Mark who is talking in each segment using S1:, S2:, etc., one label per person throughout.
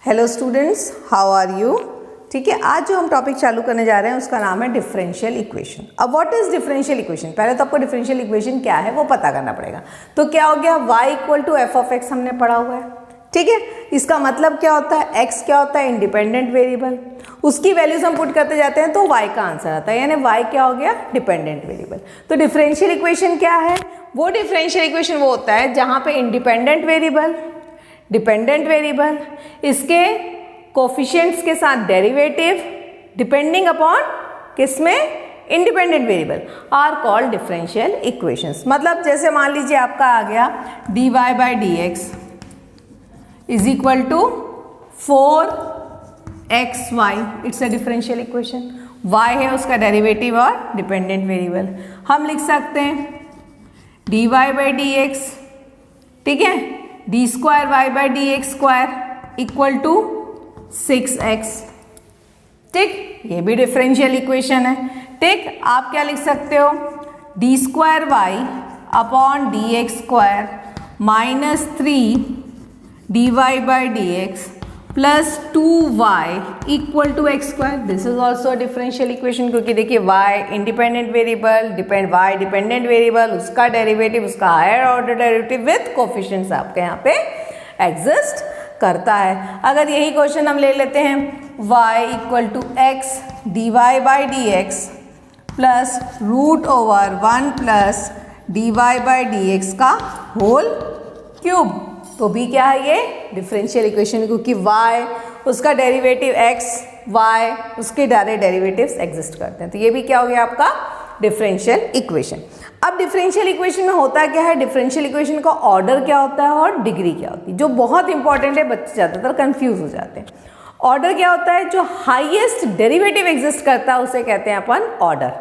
S1: Hello students, how are you. ठीक है, आज जो हम टॉपिक चालू करने जा रहे हैं उसका नाम है डिफरेंशियल इक्वेशन। अब व्हाट इज डिफरेंशियल इक्वेशन, पहले तो आपको डिफरेंशियल इक्वेशन क्या है वो पता करना पड़ेगा। तो क्या हो गया, y equal to f of x हमने पढ़ा हुआ है। ठीक है, इसका मतलब क्या होता है, x क्या होता है, इंडिपेंडेंट वेरिएबल, उसकी वैल्यूज हम पुट करते जाते हैं तो y का आंसर आता है, यानी y क्या हो गया, डिपेंडेंट वेरिएबल। तो डिफरेंशियल इक्वेशन क्या है, वो डिफरेंशियल इक्वेशन वो होता है जहां पे इंडिपेंडेंट वेरिएबल, डिपेंडेंट वेरिएबल, इसके कोफिशिएंट्स के साथ डेरिवेटिव डिपेंडिंग अपॉन किसमें, independent variable, are called differential equations. मतलब जैसे मान लीजिए आपका आ गया dy by D x is equal to 4xy, it's a differential equation. y है उसका डेरिवेटिव और डिपेंडेंट वेरिएबल। हम लिख सकते हैं dy बाई डी एक्स, ठीक है, d square Y by D x square equal to 6x। ठीक, ये भी डिफरेंशियल इक्वेशन है। ठीक, आप क्या लिख सकते हो, d square y upon d x square minus 3 d Y by D x plus 2y equal to x square. This is also differential equation, क्योंकि देखिए y independent variable, y dependent variable, उसका डेरिवेटिव, उसका higher order derivative with coefficients आपके यहाँ पे exist करता है। अगर यही क्वेश्चन हम ले लेते हैं y equal to x d Y by D x plus root over 1 plus d Y by D x का होल क्यूब, तो भी क्या है ये डिफरेंशियल इक्वेशन, क्योंकि y उसका डेरिवेटिव x, y उसके डायरेक्ट डेरिवेटिव्स एग्जिस्ट करते हैं। तो ये भी क्या हो गया आपका डिफरेंशियल इक्वेशन। अब डिफरेंशियल इक्वेशन में होता क्या है, डिफरेंशियल इक्वेशन का ऑर्डर क्या होता है और डिग्री क्या होती है, जो बहुत इंपॉर्टेंट है, बच्चे ज़्यादातर कंफ्यूज हो जाते हैं। ऑर्डर क्या होता है, जो हाईएस्ट डेरिवेटिव एग्जिस्ट करता है उसे कहते हैं अपन ऑर्डर,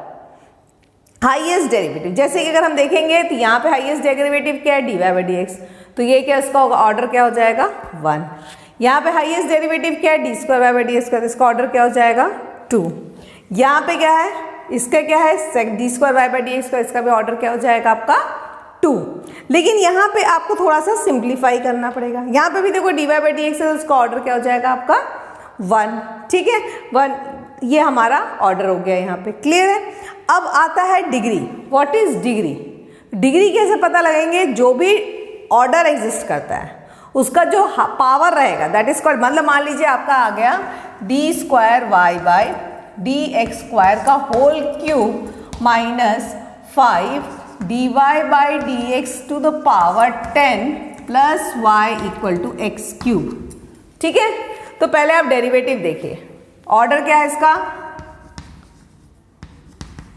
S1: हाईएस्ट डेरिवेटिव। जैसे कि अगर हम देखेंगे तो यहाँ पे हाईएस्ट डेरिवेटिव क्या है, d Y by D x, तो ये क्या इसका ऑर्डर क्या हो जाएगा 1। यहाँ पे हाईएस्ट डेरिवेटिव क्या है, d square Y by D x का, तो इसका ऑर्डर क्या हो जाएगा 2। यहाँ पे क्या है, इसका क्या है d square Y by D x का, इसका भी ऑर्डर क्या हो जाएगा आपका 2। लेकिन यहाँ पे आपको थोड़ा सा सिंप्लीफाई करना पड़ेगा। यहाँ पे भी देखो d Y by D x है, तो इसका ऑर्डर क्या हो जाएगा आपका 1। ठीक है, 1, ये हमारा ऑर्डर हो गया यहाँ पे, क्लियर है। अब आता है degree. What is degree, degree कैसे पता लगेंगे, जो भी ऑर्डर एग्जिस्ट करता है उसका जो पावर रहेगा दैट इज कॉल्ड, मतलब मान लीजिए आपका आ गया D square Y by D x square का whole cube minus 5 D Y by D x to the power 10 plus Y equal to X cube. ठीक है, तो पहले आप डेरिवेटिव देखिए, ऑर्डर क्या है इसका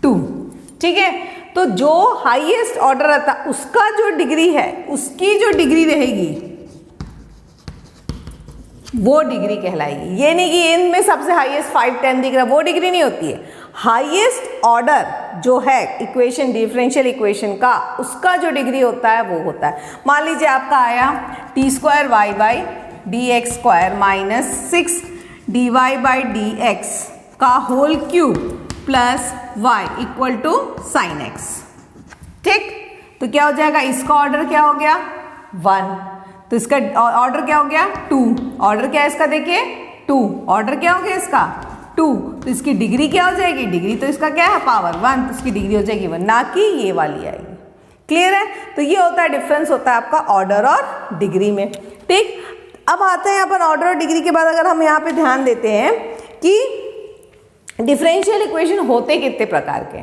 S1: 2। ठीक है, तो जो हाईएस्ट ऑर्डर रहता उसका जो डिग्री है, उसकी जो डिग्री रहेगी वो डिग्री कहलाएगी। ये नहीं कि इनमें सबसे हाईएस्ट 5 10 दिख रहा है, वो डिग्री नहीं होती है। हाईएस्ट ऑर्डर जो है इक्वेशन, डिफरेंशियल इक्वेशन का, उसका जो डिग्री होता है वो होता है। मान लीजिए आपका आया T square Y by D x square minus 6 D Y by D x का whole cube plus y equal to sine X. ठीक, तो क्या हो जाएगा, इसका ऑर्डर क्या हो गया 1, तो इसका ऑर्डर क्या हो गया 2। ऑर्डर क्या है इसका, देखिए 2, ऑर्डर क्या हो गया इसका 2, तो इसकी डिग्री क्या हो जाएगी, डिग्री तो इसका क्या है पावर 1, तो इसकी डिग्री हो जाएगी 1, ना कि ये वाली आएगी। क्लियर है, तो ये होता है डिफरेंस होता है आपका ऑर्डर और डिग्री में। ठीक, अब आते हैं अपन ऑर्डर और डिग्री के बाद अगर हम यहाँ पे ध्यान देते हैं कि डिफरेंशियल इक्वेशन होते कितने प्रकार के,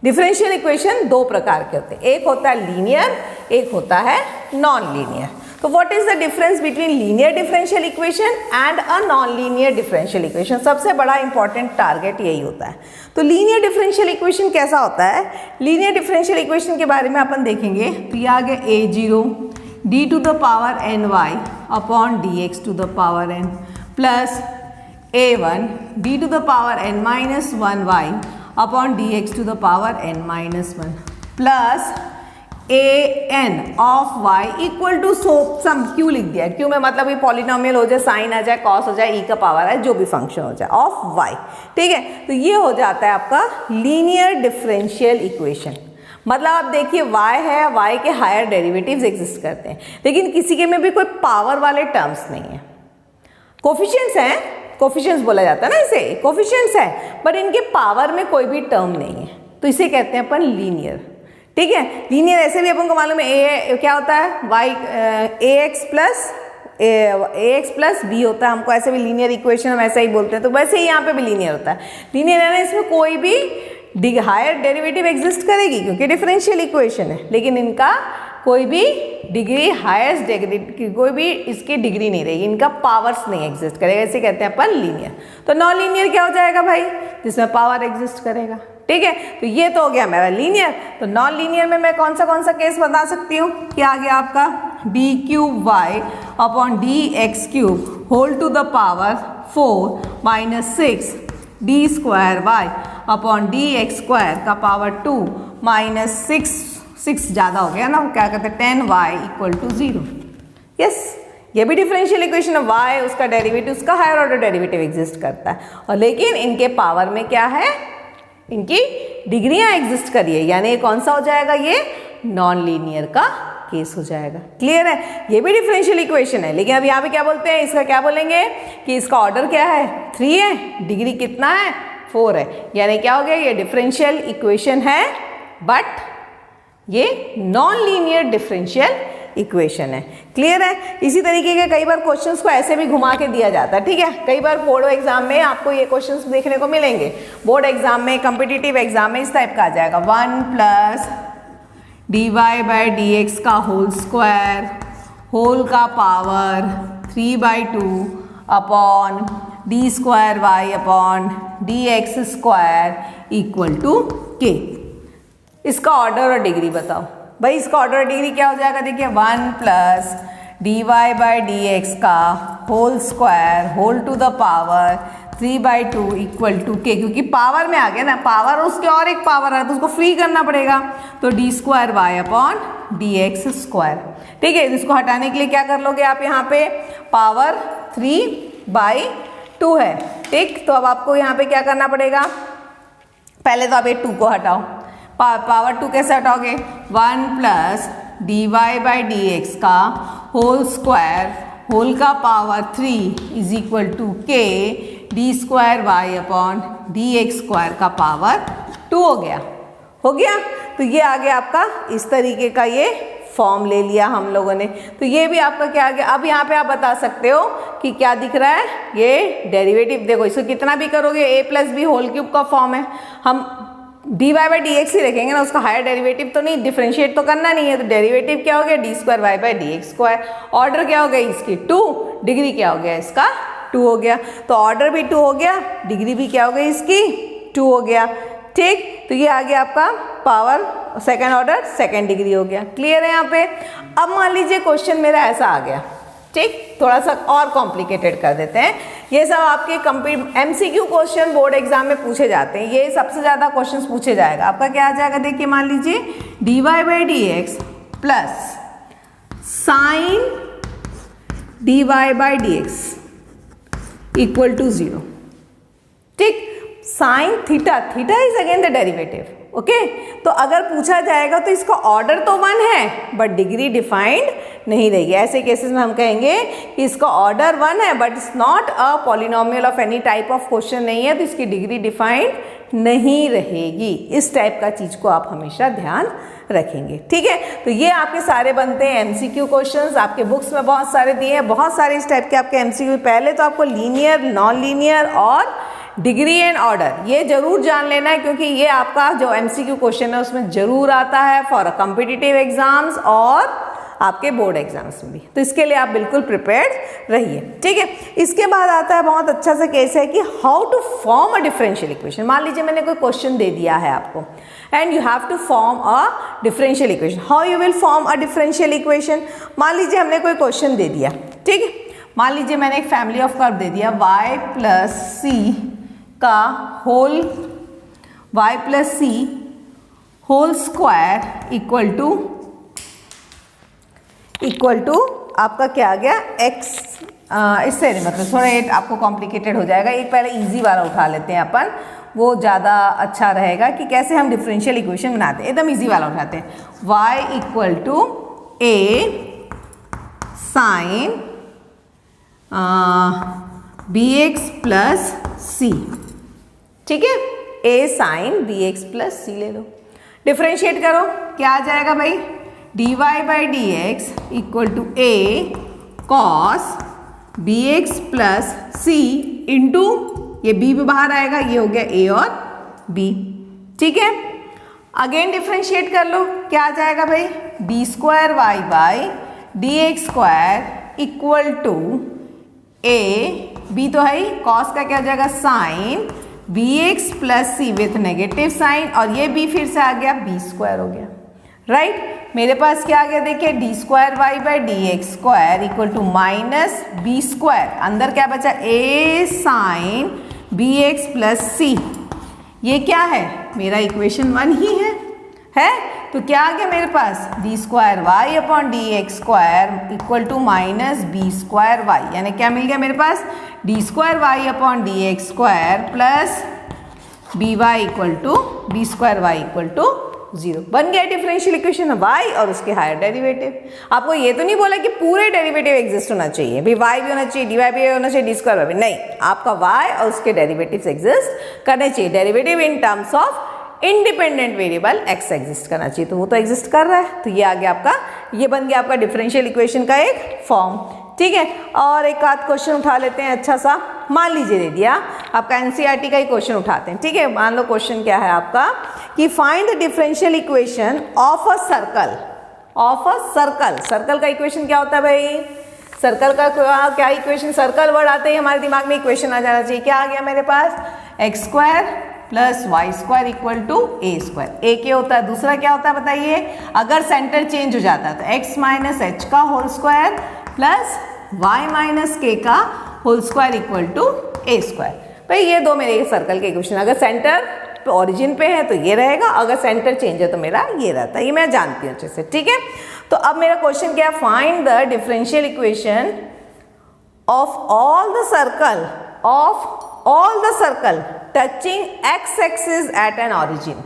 S1: डिफरेंशियल इक्वेशन 2 प्रकार के होते हैं, एक होता है लीनियर, एक होता है नॉन लीनियर। तो what is the difference between linear differential equation and a non linear differential equation, सबसे बड़ा इंपॉर्टेंट टारगेट यही होता है। तो लीनियर डिफरेंशियल इक्वेशन कैसा होता है, लीनियर डिफरेंशियल इक्वेशन के बारे में अपन देखेंगे तो ये आ गया a0 d to the power n y upon d x to the power n plus a1 d to the power n minus 1 y upon d x to the power n minus 1 plus an of y equal to some, क्यों लिख दिया, क्यों में मतलब ये polynomial हो जाए, sign आ जाए, कॉस हो जाए, e का पावर है, जो भी फंक्शन हो जाए ऑफ y। ठीक है, तो ये हो जाता है आपका लीनियर डिफरेंशियल इक्वेशन। मतलब आप देखिए y है, y के हायर डेरिवेटिव्स एग्जिस्ट करते हैं, लेकिन किसी के में भी कोई पावर वाले टर्म्स नहीं है। कोफिशिएंट्स हैं, कोफिशिएंट्स बोला जाता है ना इसे, कोफिशिएंट्स है, बट इनके पावर में कोई भी टर्म नहीं है, तो इसे कहते हैं अपन लीनियर। ठीक है, लीनियर ऐसे भी अपन को मालूम है ए क्या होता है, वाई ax प्लस बी होता है, हमको ऐसे भी लीनियर इक्वेशन हम ऐसा ही बोलते हैं, तो वैसे ही यहाँ पे भी लीनियर होता है। लीनियर है ना, इसमें कोई भी हायर डेरिवेटिव एग्जिस्ट करेगी क्योंकि डिफरेंशियल इक्वेशन है, लेकिन इनका कोई भी डिग्री हाईएस्ट डिग्री, कोई भी इसकी डिग्री नहीं रहेगी, इनका पावर्स नहीं एग्जिस्ट करेगा, इसे कहते हैं अपन लीनियर। तो नॉन लीनियर क्या हो जाएगा भाई, जिसमें पावर एग्जिस्ट करेगा। ठीक है, तो ये तो हो गया मेरा लीनियर। तो नॉन लीनियर में मैं कौन सा केस बता सकती हूँ, क्या आ गया आपका d cube y upon d x cube whole to the power 4 minus 6 d square y upon d x square का पावर 2 माइनस 6 ज़्यादा हो गया ना, क्या कहते हैं 10y इक्वल टू 0। यस, ये भी डिफरेंशियल इक्वेशन है, y उसका डेरिवेटिव, उसका हायर ऑर्डर डेरिवेटिव एग्जिस्ट करता है, और लेकिन इनके पावर में क्या है, इनकी डिग्रियां एग्जिस्ट करिए, यानी ये कौन सा हो जाएगा, ये नॉन लीनियर का केस हो जाएगा। क्लियर है, ये भी डिफरेंशियल इक्वेशन है, लेकिन अब यहाँ पे क्या बोलते हैं, इसका क्या बोलेंगे कि इसका ऑर्डर क्या है, 3 है, डिग्री कितना है, 4 है, यानी क्या हो गया, ये डिफरेंशियल इक्वेशन है, बट ये नॉन लीनियर डिफरेंशियल इक्वेशन है। क्लियर है। इसी तरीके के कई बार क्वेश्चंस को ऐसे भी घुमा के दिया जाता है। ठीक है, कई बार बोर्ड एग्जाम में आपको ये क्वेश्चंस देखने को मिलेंगे, बोर्ड एग्जाम में, कॉम्पिटिटिव एग्जाम में इस टाइप का आ जाएगा, 1 plus dy by D x का होल स्क्वायर होल का power 3/2 upon d square y upon d x square equal to k. इसका ऑर्डर और डिग्री बताओ भाई, इसका ऑर्डर और डिग्री क्या हो जाएगा, देखिए 1 plus d Y by D x का whole square whole to the power 3/2 equal to k, क्योंकि पावर में आ गया ना, पावर उसके और एक पावर है तो उसको फ्री करना पड़ेगा, तो d square y upon d x square. ठीक है, इसको हटाने के लिए क्या कर लोगे आप, यहाँ पे पावर 3/2 है। ठीक, तो अब आपको यहाँ पे क्या करना पड़ेगा, पहले तो आप ये 2 को हटाओ, पावर 2 कैसे हटाओगे, 1 plus d Y by D x का होल स्क्वायर होल का power 3 is equal to k d square y upon d x square का पावर 2 हो गया। तो ये आ गया आपका, इस तरीके का ये फॉर्म ले लिया हम लोगों ने। तो ये भी आपका क्या आ गया, अब यहाँ पे आप बता सकते हो कि क्या दिख रहा है, ये डेरिवेटिव देखो, इसको कितना भी करोगे a plus b whole cube का फॉर्म है, हम d Y by D x ही रखेंगे ना, उसका हायर डेरिवेटिव तो नहीं, डिफरेंशिएट तो करना नहीं है, तो डेरिवेटिव क्या हो गया, D square Y by D x square, order क्या हो गया इसकी 2, डिग्री क्या हो गया इसका 2 हो गया, तो ऑर्डर भी 2 हो गया, डिग्री भी क्या हो गई इसकी 2 हो गया। ठीक, तो ये आ गया आपका power second order second degree हो गया। क्लियर है यहाँ पे। अब मान लीजिए क्वेश्चन मेरा ऐसा आ गया, ठीक, थोड़ा सा और कॉम्प्लिकेटेड कर देते हैं, ये सब आपके MCQ क्वेश्चन बोर्ड एग्जाम में पूछे जाते हैं, ये सबसे ज़्यादा क्वेश्चन पूछे जाएगा। आपका क्या आ जाएगा, देखिए मान लीजिए dy by D x plus sine dy by D x equal to 0। ठीक, sine theta, theta is again the derivative. Okay, तो अगर पूछा जाएगा तो इसका ऑर्डर तो 1 है बट डिग्री डिफाइंड नहीं रहेगी। ऐसे केसेस में हम कहेंगे कि इसका ऑर्डर 1 है but it's not a polynomial of any type of question नहीं है, तो इसकी डिग्री डिफाइंड नहीं रहेगी। इस टाइप का चीज को आप हमेशा ध्यान रखेंगे। ठीक है, तो ये आपके सारे बनते हैं MCQ क्वेश्चंस, आपके बुक्स में बहुत सारे दिए हैं, बहुत सारे इस टाइप के आपके MCQ। पहले तो आपको लीनियर, नॉन लीनियर और डिग्री एंड ऑर्डर ये जरूर जान लेना है, क्योंकि ये आपका जो MCQ क्वेश्चन है उसमें जरूर आता है फॉर कॉम्पिटिटिव एग्जाम्स और आपके बोर्ड एग्जाम्स में भी, तो इसके लिए आप बिल्कुल प्रिपेयर्ड रहिए। ठीक है, इसके बाद आता है बहुत अच्छा सा केस है कि how to form a differential equation. मान लीजिए मैंने कोई क्वेश्चन दे दिया है आपको and you have to form a differential equation. How you will form a differential equation. मान लीजिए हमने कोई क्वेश्चन दे दिया, ठीक है, मान लीजिए मैंने एक फैमिली ऑफ कर्व दे दिया y प्लस सी का whole y plus c whole square equal to आपका क्या आ गया x। इससे नहीं, मतलब थोड़ा ये आपको कॉम्प्लिकेटेड हो जाएगा, एक पहले इजी वाला उठा लेते हैं अपन, वो ज़्यादा अच्छा रहेगा कि कैसे हम डिफरेंशियल इक्वेशन बनाते हैं। एकदम इजी वाला उठाते हैं, y equal to a sine b x plus c, ठीक है, a sine b x plus c ले लो, डिफ्रेंशिएट करो, क्या आ जाएगा भाई, d Y by D x equal to a cos b x plus c into ये बी भी बाहर आएगा, ये हो गया ए और बी, ठीक है। अगेन डिफ्रेंशिएट कर लो, क्या आ जाएगा भाई, d square Y by D x square equal to a, b तो है ही, कॉस का क्या हो जाएगा sine b x plus c with negative sine, और ये बी फिर से आ गया बी स्क्वायर हो गया, राइट। मेरे पास क्या आ गया देखिए, d square Y by D x square equal to minus b square, अंदर क्या बचा, a sine b x plus c, ये क्या है मेरा इक्वेशन 1 ही है? तो क्या आ गया मेरे पास, d square y upon d x square equal to minus b square y, यानी क्या मिल गया मेरे पास, d square y upon d x square plus b y equal to b square y equal to 0, बन गया डिफरेंशियल इक्वेशन वाई और उसके हायर डेरिवेटिव। आपको ये तो नहीं बोला कि पूरे डेरिवेटिव एग्जिस्ट होना चाहिए, भाई वाई भी होना चाहिए, डी वाई भी होना चाहिए, डी स्क्वायर भी नहीं, आपका वाई और उसके डेरिवेटिव्स एग्जिस्ट करने चाहिए। Derivative in terms of independent variable x exist करना चाहिए, तो वो तो एग्जिस्ट कर रहा है, तो ये आ गया आपका, ये बन गया आपका डिफरेंशियल इक्वेशन का एक फॉर्म, ठीक है। और एक आध क्वेश्चन उठा लेते हैं अच्छा सा, मान लीजिए दे दिया आपका एनसीईआरटी का ही क्वेश्चन उठाते हैं, ठीक है। मान लो क्वेश्चन क्या है आपका कि find the differential equation of a circle, of a circle, circle का इक्वेशन क्या होता है भाई, सर्कल का क्या इक्वेशन, सर्कल वर्ड आते ही हमारे दिमाग में इक्वेशन आ जाना चाहिए, क्या आ गया मेरे पास, x square plus y square equal to a square, a क्या होता है, दूसरा क्या होता है बताइए, अगर सेंटर चेंज हो जाता है तो एक्स माइनस एच का whole square plus y minus k का whole square equal to a square. भाई ये दो मेरे सर्कल के इक्वेशन, अगर सेंटर ओरिजिन पे है तो ये रहेगा, अगर सेंटर चेंज है तो मेरा ये रहता है, ये मैं जानती हूँ अच्छे से, ठीक है। तो अब मेरा क्वेश्चन क्या है, find the differential equation of all the circle, of all the circle touching x axis at an origin,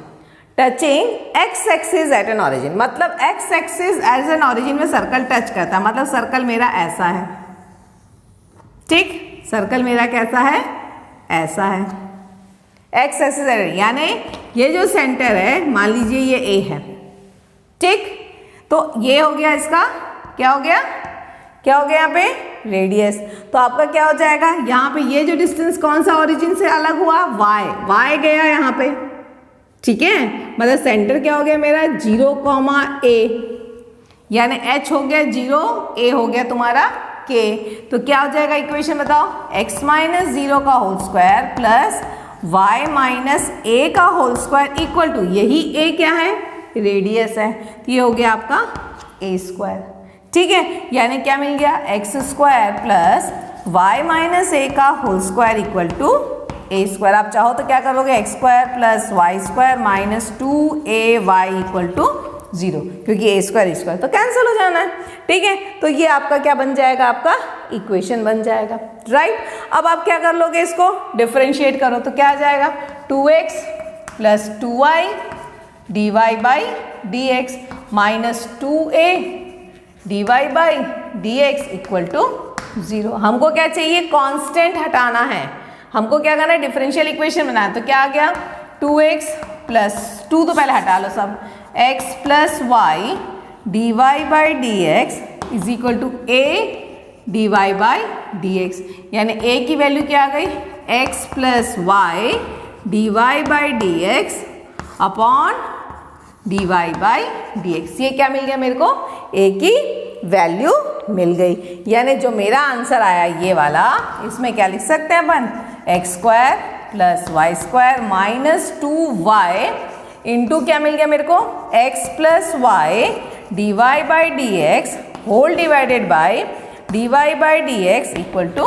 S1: touching x axis at an origin, मतलब x axis as an origin में सर्कल टच करता है, मतलब circle मेरा ऐसा है, ठीक, circle मेरा कैसा है, ऐसा है, x axis यानी ये जो सेंटर है मान लीजिए ये a है, ठीक, तो ये हो गया इसका, क्या हो गया, क्या हो गया यहाँ पे रेडियस, तो आपका क्या हो जाएगा, यहाँ पे ये जो डिस्टेंस कौन सा ओरिजिन से अलग हुआ, y गया यहाँ पे, ठीक है, मतलब सेंटर क्या हो गया मेरा 0, a, यानी h हो गया 0, a हो गया तुम्हारा k, तो क्या हो जाएगा इक्वेशन बताओ, x माइनस 0 का whole square plus y minus a का होल स्क्वायर इक्वल टू, यही a क्या है, रेडियस है, तो ये हो गया आपका a स्क्वायर, ठीक है, यानी क्या मिल गया, x square plus y minus a का whole square equal to a square. आप चाहो तो क्या करोगे, x square plus y square minus 2ay equal to 0, क्योंकि ए स्क्वायर तो कैंसिल हो जाना है, ठीक है। तो ये आपका क्या बन जाएगा, आपका इक्वेशन बन जाएगा, राइट। अब आप क्या कर लोगे, इसको डिफरेंशिएट करो तो क्या आ जाएगा, 2x plus 2y d Y by D x minus 2a d Y by D x equal to 0। हमको क्या चाहिए, कांस्टेंट हटाना है, हमको क्या करना है, डिफरेंशियल इक्वेशन बनाना, तो क्या आ गया, 2x प्लस 2 तो पहले हटा लो सब, x plus y d Y by D x is equal to a d Y by D x, यानी a की वैल्यू क्या आ गई, x plus y d Y by D x upon d Y by D x, ये क्या मिल गया मेरे को, a की वैल्यू मिल गई, यानी जो मेरा आंसर आया ये वाला, इसमें क्या लिख सकते हैं अपन, x square plus y square minus 2y into क्या मिल गया मेरे को, x plus y d Y by D x whole divided by d Y by D x equal to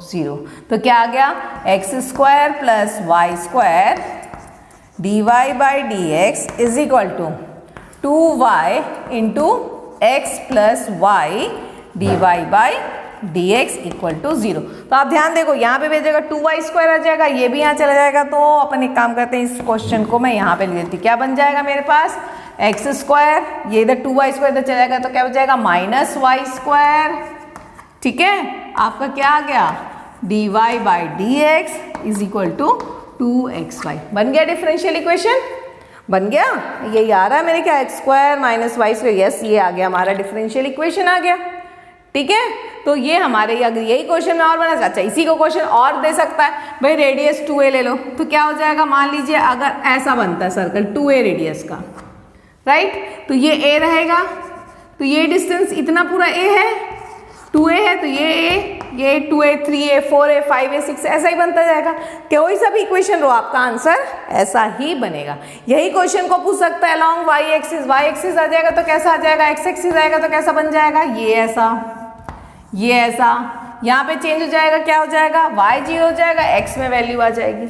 S1: 0। तो क्या आ गया, x square plus y square d Y by D x is equal to 2y into x plus y d Y by D x equal to 0। तो आप ध्यान देखो, यहाँ पे भेजेगा 2y स्क्वायर आ जाएगा, ये भी यहाँ चला जाएगा, तो अपन एक काम करते हैं, इस क्वेश्चन को मैं यहाँ पे लिख देती हूँ, क्या बन जाएगा मेरे पास, एक्स स्क्वायर, ये इधर 2y स्क्वायर इधर चला जाएगा, तो क्या हो जाएगा माइनस वाई स्क्वायर, ठीक है। आपका क्या आ गया, dy by D x is equal to 2xy। बन गया डिफरेंशियल इक्वेशन? बन गया? यही आ रहा है मेरे क्या, x square minus y square, yes ये आ गया हमारा डिफरेंशियल इक्वेशन आ गया। ठीक है, तो ये हमारे अगर यही क्वेश्चन में और बना, अच्छा इसी को क्वेश्चन और दे सकता है भाई, रेडियस 2a ले लो तो क्या हो जाएगा, मान लीजिए अगर ऐसा बनता है सर्कल 2a रेडियस का, राइट, तो ये a रहेगा, तो ये डिस्टेंस इतना पूरा a है, 2a है तो ये a, ये 2a 3a 4a 5a 6 ऐसा ही बनता जाएगा। कोई सा भी इक्वेशन लो आपका आंसर ऐसा ही बनेगा। यही क्वेश्चन को पूछ सकता है अलॉन्ग y एक्सिस आ जाएगा तो कैसा आ जाएगा, x एक्सिस आएगा तो कैसा बन जाएगा, ये ऐसा, ये ऐसा, यहाँ पे चेंज हो जाएगा, क्या हो जाएगा, y 0 हो जाएगा, x में वैल्यू आ जाएगी,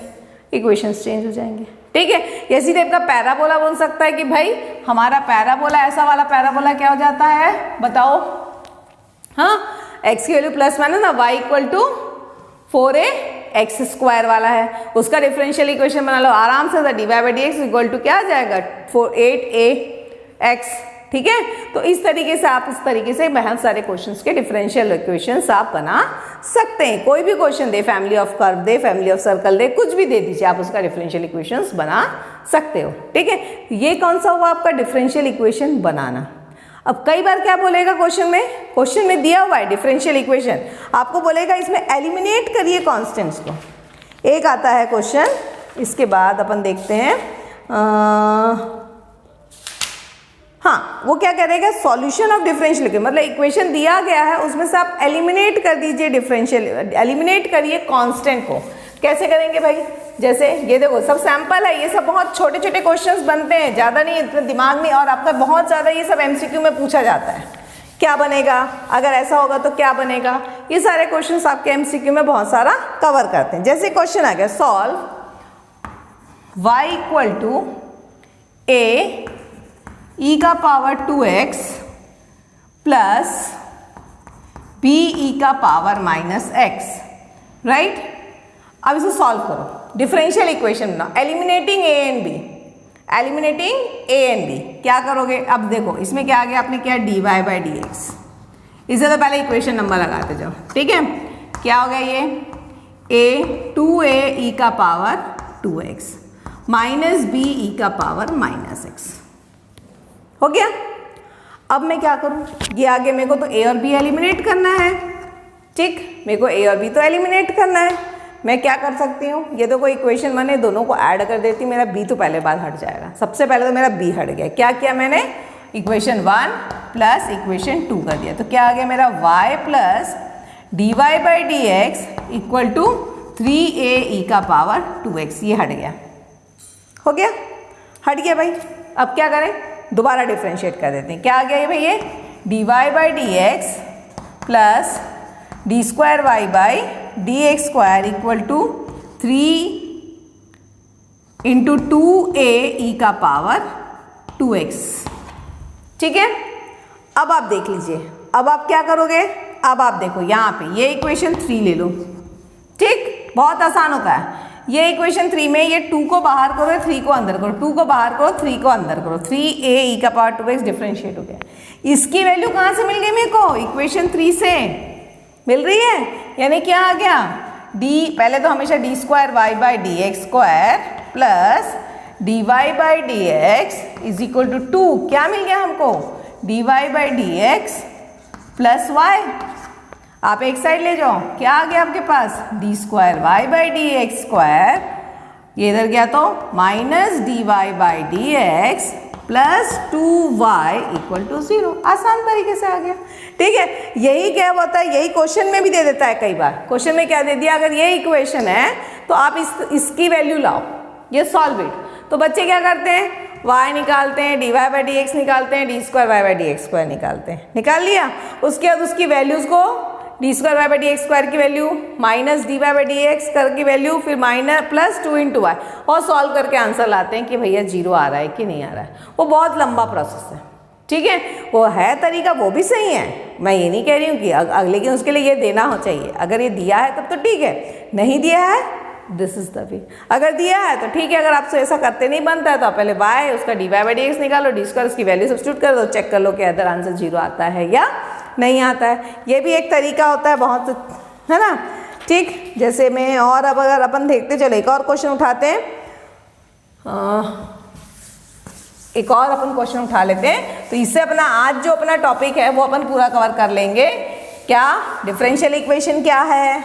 S1: इक्वेशंस चेंज हो जाएंगे। ठीक है, इसी टाइप का पैराबोला बोल सकता है कि भाई हमारा पैराबोला, ऐसा वाला पैराबोला क्या हो जाता है बताओ, हाँ x की वैल्यू प्लस माइनस ना y equal to 4a x square वाला है, उसका डिफरेंशियल इक्वेशन बना लो आराम से, dy by D x equal to क्या आ जाएगा 8ax। ठीक है, तो इस तरीके से आप, इस तरीके से बहुत सारे क्वेश्चंस के डिफरेंशियल इक्वेशंस आप बना सकते हैं। कोई भी क्वेश्चन दे, फैमिली ऑफ कर्व दे, फैमिली ऑफ सर्कल दे, कुछ भी दे दीजिए, आप उसका डिफरेंशियल इक्वेशंस बना सकते हो। ठीक है, ये कौन सा हुआ आपका डिफरेंशियल इक्वेशन बनाना। अब कई बार क्या बोलेगा क्वेश्चन में दिया हुआ है डिफरेंशियल इक्वेशन, आपको बोलेगा इसमें एलिमिनेट करिए कॉन्स्टेंट्स को। एक आता है क्वेश्चन, इसके बाद अपन देखते हैं, हाँ वो क्या करेगा, सॉल्यूशन ऑफ डिफरेंशियल इक्वेशन, मतलब इक्वेशन दिया गया है उसमें से आप एलिमिनेट कर दीजिए डिफरेंशियल, एलिमिनेट करिए कांस्टेंट को। कैसे करेंगे भाई, जैसे ये देखो सब सैंपल है, ये सब बहुत छोटे छोटे क्वेश्चंस बनते हैं, ज़्यादा नहीं, इतना दिमाग नहीं, और आपका बहुत ज़्यादा ये सब एमसीक्यू में पूछा जाता है, क्या बनेगा अगर ऐसा होगा तो क्या बनेगा, ये सारे क्वेश्चंस आपके एमसीक्यू में बहुत सारा कवर करते हैं। जैसे क्वेश्चन आ गया, solve y equal to a e का power 2x plus b e का पावर माइनस x, राइट। अब इसे सॉल्व करो, डिफरेंशियल इक्वेशन बनाओ, eliminating a and b, eliminating a and b, क्या करोगे, अब देखो इसमें क्या आ गया, आपने क्या dy बाई डी एक्स, इसे तो पहले इक्वेशन नंबर लगाते जाओ। ठीक है, क्या हो गया ये a 2a e का power 2x minus b e का पावर माइनस x हो गया। अब मैं क्या करूं, ये आगे मेरे को तो a और b एलिमिनेट करना है, ठीक, मेरे को a और b तो एलिमिनेट करना है। मैं क्या कर सकती हूँ, ये तो कोई इक्वेशन मैंने दोनों को ऐड कर देती, मेरा b तो पहले बार हट जाएगा। सबसे पहले तो मेरा b हट गया, क्या किया मैंने, इक्वेशन 1 प्लस इक्वेशन 2 कर दिया, तो क्या आ गया मेरा y plus dy by D x equal to 3a e का पावर 2x, ये हट गया, हो गया, हट गया भाई। अब क्या करें, दोबारा डिफ्रेंशिएट कर देते हैं, क्या आ गया ये भाई, ये dy by D x plus d square Y by D x square equal to 3 into 2a e का पावर 2x। ठीक है, अब आप देख लीजिए, अब आप क्या करोगे, अब आप देखो यहाँ पे ये इक्वेशन 3 ले लो, ठीक, बहुत आसान होता है। ये इक्वेशन 3 में ये 2 को बाहर करो, 3 को अंदर करो, 2 को बाहर करो, 3 को अंदर करो, 3a e का पावर 2x डिफरेंशिएट हो गया। इसकी वैल्यू कहाँ से मिल गई मेरे को, इक्वेशन 3 से मिल रही है, यानी क्या आ गया, d, पहले तो हमेशा d square Y by D x square plus d Y by D x is equal to 2, क्या मिल गया हमको, d Y by D x plus y. आप एक साइड ले जाओ, क्या आ गया आपके पास, d square Y by D x square, ये इधर गया तो minus d Y by D x plus 2y equal to 0, आसान तरीके से आ गया। ठीक है, यही क्या होता है, यही क्वेश्चन में भी दे देता है कई बार। क्वेश्चन में क्या दे दिया, अगर ये इक्वेशन है तो आप इसकी वैल्यू लाओ, ये सॉल्व इट। तो बच्चे क्या करते हैं, y निकालते हैं, dy बाई डी एक्स निकालते हैं, d square Y by D x square निकालते हैं, निकाल लिया, उसके बाद उसकी वैल्यूज़ को d square Y by D x square की value minus d Y by D x कर की वैल्यू, फिर माइनस प्लस 2 इंटू वाई, और सॉल्व करके आंसर लाते हैं कि भैया 0 आ रहा है कि नहीं आ रहा है। वो बहुत लंबा प्रोसेस है, ठीक है, वो है तरीका, वो भी सही है, मैं ये नहीं कह रही हूँ कि लेकिन उसके लिए ये देना हो चाहिए। अगर ये दिया है तब तो ठीक है, नहीं दिया है दिस इज द वे, अगर दिया है तो ठीक है, अगर आपसे ऐसा करते नहीं बनता है तो आप पहले y उसका d Y by D x निकालो, डी स्क्वायर उसकी वैल्यू सब्स्टिट्यूट कर दो, चेक कर लो कि अदर आंसर 0 आता है या नहीं आता है। ये भी एक तरीका होता है बहुत, है ना। ठीक, जैसे में और अब अगर अपन देखते चलो एक और क्वेश्चन उठाते हैं, एक और अपन क्वेश्चन उठा लेते हैं, तो इससे अपना आज जो अपना टॉपिक है वो अपन पूरा कवर कर लेंगे। क्या डिफरेंशियल इक्वेशन क्या है,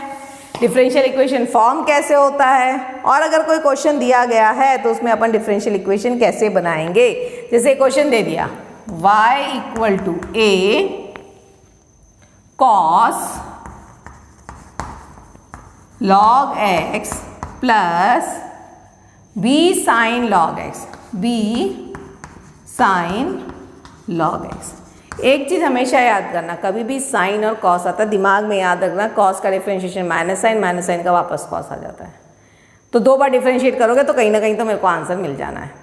S1: डिफरेंशियल इक्वेशन फॉर्म कैसे होता है, और अगर कोई क्वेश्चन दिया गया है तो उसमें अपन डिफरेंशियल इक्वेशन कैसे बनाएंगे। जैसे क्वेश्चन दे दिया y equal to a cos log x plus b sin log x, b sin log x। एक चीज़ हमेशा याद करना, कभी भी साइन और कॉस आता है दिमाग में याद रखना, कॉस का डिफरेंशिएशन माइनस साइन का वापस कॉस आ जाता है, तो 2 बार डिफरेंशिएट करोगे तो कहीं ना कहीं तो मेरे को आंसर मिल जाना है।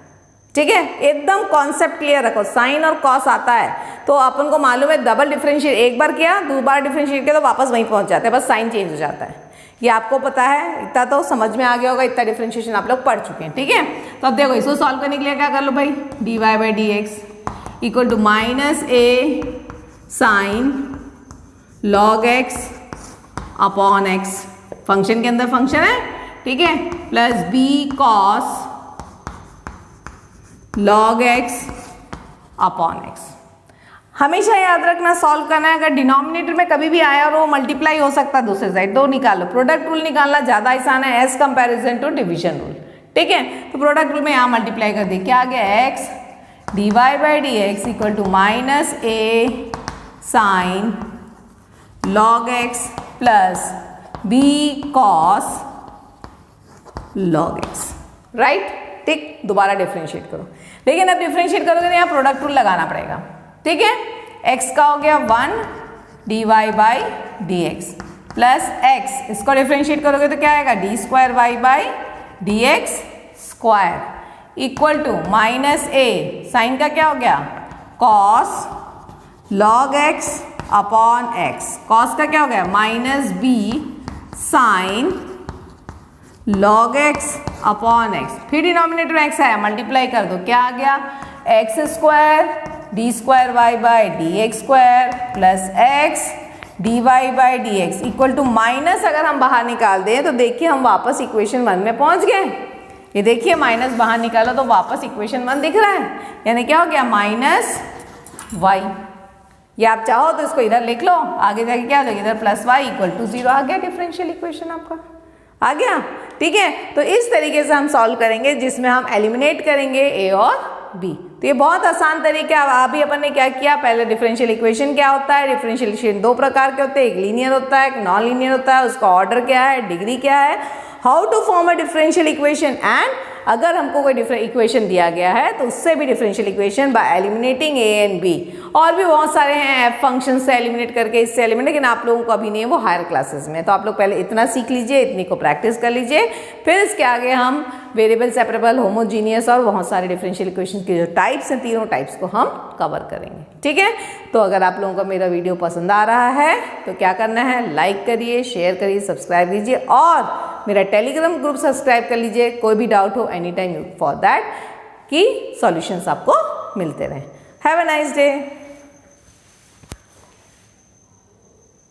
S1: ठीक है, एकदम कॉन्सेप्ट क्लियर रखो। साइन और कॉस आता है तो अपन को मालूम है डबल डिफरेंशिएट एक बार किया, 2 बार डिफरेंशिएट किया तो वापस वहीं पहुंच जाते हैं, बस साइन चेंज हो जाता है। ये आपको पता है, इतना तो समझ में आ गया होगा, इतना डिफरेंशिएशन आप लोग पढ़ चुके हैं। ठीक है, तो अब देखो इसको सॉल्व करने के लिए क्या कर लो भाई, dy by D x equal to minus a sine log x upon x, function के अंदर फंक्शन है, ठीक है, plus b cos log x upon x. हमेशा याद रखना सॉल्व करना है, अगर डिनोमिनेटर में कभी भी आया और वो मल्टीप्लाई हो सकता है दूसरे साइड, 2 निकालो। प्रोडक्ट रूल निकालना ज़्यादा आसान है as comparison to division rule. ठीक है, तो प्रोडक्ट रूल में यहाँ मल्टीप्लाई कर दी, क्या आ गया x d Y by D x equal to minus a sine log x plus b cos log x, right. ठीक, दोबारा डिफरेंशिएट करो, लेकिन अब डिफरेंशिएट करोगे तो यहाँ प्रोडक्ट रूल लगाना पड़ेगा। ठीक है, x का हो गया 1 d Y by D x plus x, इसको डिफरेंशिएट करोगे तो क्या आएगा d square Y by D x square equal to minus a sine का क्या हो गया cos log x upon x, cos का क्या हो गया minus b sine log x upon x, फिर डिनोमिनेटर एक्स आया, मल्टीप्लाई कर दो, क्या आ गया x square d square Y by D x square plus x d Y by D x equal to minus, अगर हम बाहर निकाल दें तो देखिए हम वापस इक्वेशन 1 में पहुंच गए। ये देखिए माइनस बाहर निकालो तो वापस इक्वेशन 1 दिख रहा है, यानी क्या हो गया माइनस वाई। या आप चाहो तो इसको इधर लिख लो, आगे जाके क्या हो जाएगा इधर प्लस वाई इक्वल टू 0 आ गया, डिफरेंशियल इक्वेशन आपका आ गया। ठीक है, तो इस तरीके से हम सॉल्व करेंगे जिसमें हम एलिमिनेट करेंगे ए और बी। तो ये बहुत आसान तरीका। अभी अपन ने क्या किया, पहले डिफरेंशियल इक्वेशन क्या होता है, डिफरेंशियल इक्वेशन 2 प्रकार के होते हैं, एक लीनियर होता है, एक नॉन लीनियर होता है, उसका ऑर्डर क्या है, डिग्री क्या है, how to form a differential equation, and अगर हमको कोई डिफरेंट इक्वेशन दिया गया है तो उससे भी differential equation by eliminating a and b. और भी बहुत सारे हैं एफ फंक्शन से एलिमिनेट करके, इससे एलिमिनेट, लेकिन आप लोगों को अभी नहीं है, वो हायर क्लासेस में। तो आप लोग पहले इतना सीख लीजिए, इतनी को प्रैक्टिस कर लीजिए, फिर इसके आगे हम वेरिएबल, सेपरेबल, होमोजीनियस और बहुत सारे डिफरेंशियल इक्वेशन के जो टाइप्स हैं, तीनों टाइप्स को हम कवर करेंगे। ठीक है, तो अगर आप लोगों को मेरा वीडियो पसंद आ रहा है तो क्या करना है, लाइक करिए, शेयर करिए, सब्सक्राइब कीजिए और मेरा टेलीग्राम ग्रुप सब्सक्राइब कर लीजिए। कोई भी डाउट हो एनी टाइम फॉर दैट कि सॉल्यूशंस आपको मिलते रहें। Have a nice day.